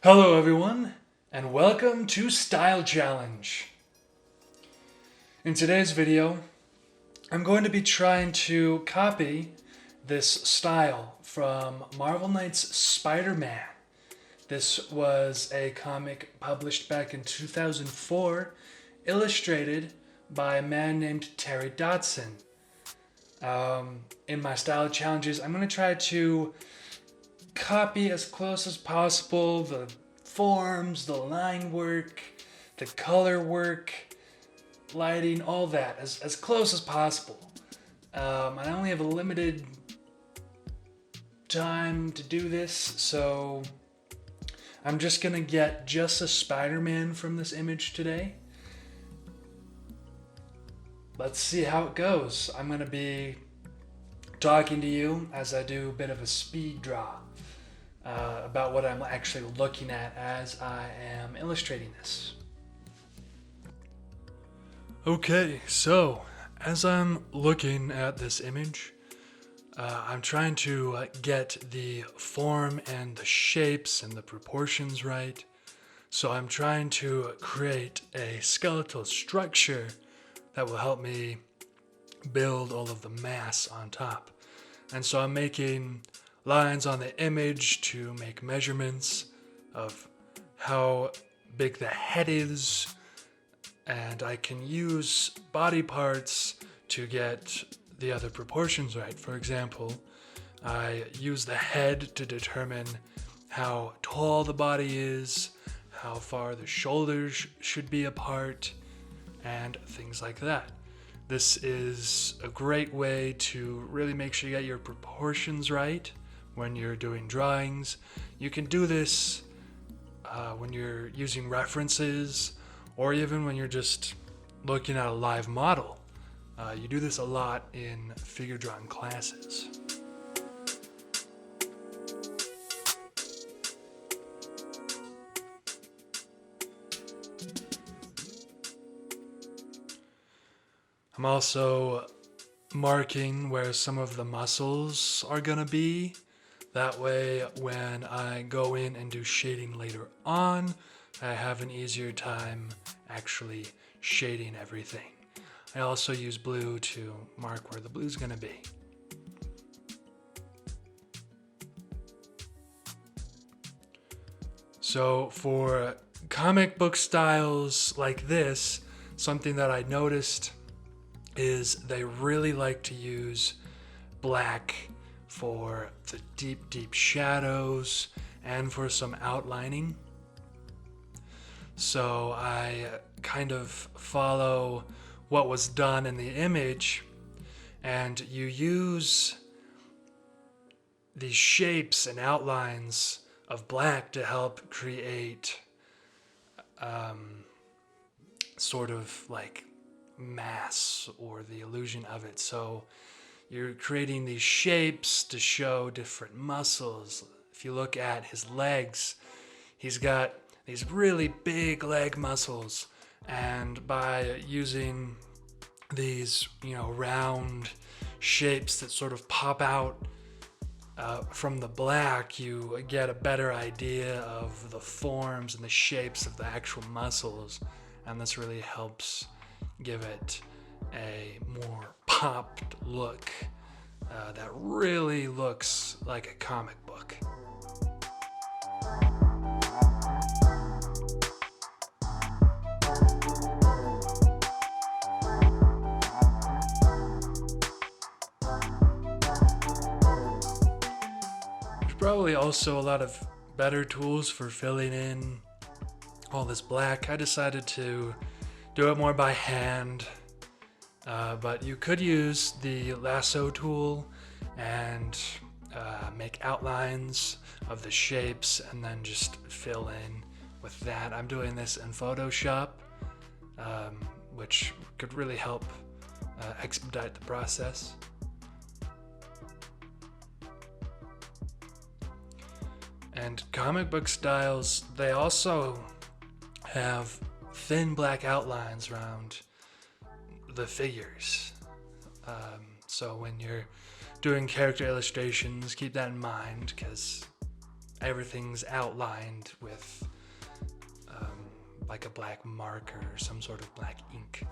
Hello everyone, and welcome to Style Challenge. In today's video, I'm going to be trying to copy this style from Marvel Knight's Spider-Man. This was a comic published back in 2004, illustrated by a man named Terry Dodson. In my style challenges, I'm going to try to copy as close as possible the forms, the line work, the color work, lighting, all that, as close as possible. I only have a limited time to do this, so I'm just gonna get just a Spider-Man from this image today. Let's see how it goes. I'm gonna be talking to you as I do a bit of a speed draw about what I'm actually looking at as I am illustrating this. Okay, so as I'm looking at this image, I'm trying to get the form and the shapes and the proportions right. So I'm trying to create a skeletal structure that will help me build all of the mass on top. And so I'm making lines on the image to make measurements of how big the head is, and I can use body parts to get the other proportions right. For example, I use the head to determine how tall the body is, how far the shoulders should be apart, and things like that. This is a great way to really make sure you get your proportions right when you're doing drawings. You can do this when you're using references, or even when you're just looking at a live model. You do this a lot in figure drawing classes. I'm also marking where some of the muscles are gonna be. That way, when I go in and do shading later on, I have an easier time actually shading everything. I also use blue to mark where the blue's gonna be. So for comic book styles like this, something that I noticed is they really like to use black for the deep shadows and for some outlining. So I kind of follow what was done in the image, and you use these shapes and outlines of black to help create sort of like mass or the illusion of it. So you're creating these shapes to show different muscles. If you look at his legs, he's got these really big leg muscles, and by using these, round shapes that sort of pop out from the black, you get a better idea of the forms and the shapes of the actual muscles, and this really helps give it a more popped look that really looks like a comic book. There's probably also a lot of better tools for filling in all this black. I decided to do it more by hand, but you could use the lasso tool and make outlines of the shapes and then just fill in with that. I'm doing this in Photoshop, which could really help expedite the process. And comic book styles, they also have thin black outlines around the figures. So when you're doing character illustrations, keep that in mind, because everything's outlined with like a black marker or some sort of black ink.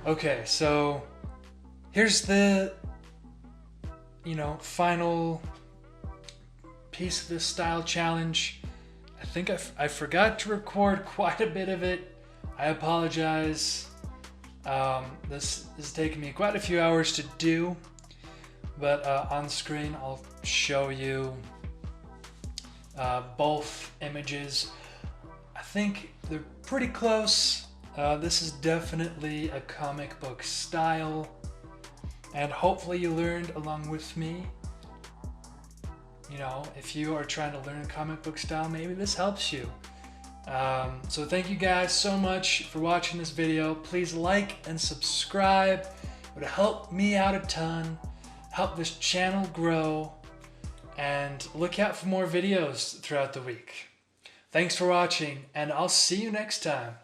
Okay, so here's the, final piece of this style challenge. I think I forgot to record quite a bit of it. I apologize. This is taking me quite a few hours to do, but on screen I'll show you both images. I think they're pretty close. This is definitely a comic book style, and hopefully you learned along with me. If you are trying to learn comic book style, maybe this helps you. So thank you guys so much for watching this video. Please like and subscribe. It would help me out a ton, help this channel grow, and look out for more videos throughout the week. Thanks for watching, and I'll see you next time.